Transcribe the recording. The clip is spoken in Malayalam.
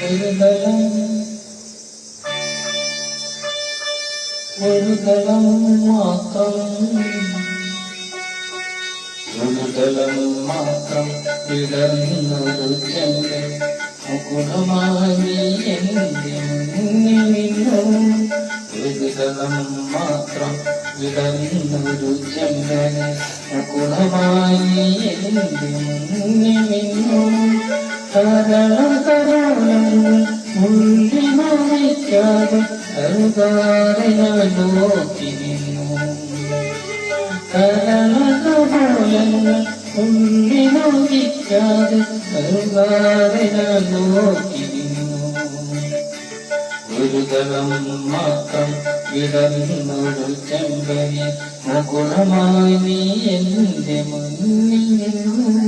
ഒരു തലം മാത്രം വിടർന്നൊരു ചെമ്പ് മുകുടമായി എന്റെ മുന്നിൽ നിന്നു. ഒരു തലം മാത്രം വിടർന്നൊരു ചെമ്പ് മുകുടമായി എന്റെ മുന്നിൽ നിന്നു. കരളങ്ങൾ ഉള്ളിൽ നോവിക്കാതെ കരുതാതെ ഞാൻ നോക്കി നിന്നു. കരളങ്ങൾ ഉള്ളിൽ നോവിക്കാതെ കരുതാതെ ഞാൻ നോക്കി നിന്നു. ഒരു തലം മാത്രം വിടർന്നൊരു ചെമ്പനി മുകുളമായി നീ എന്റെ മുന്നിൽ നിന്നു.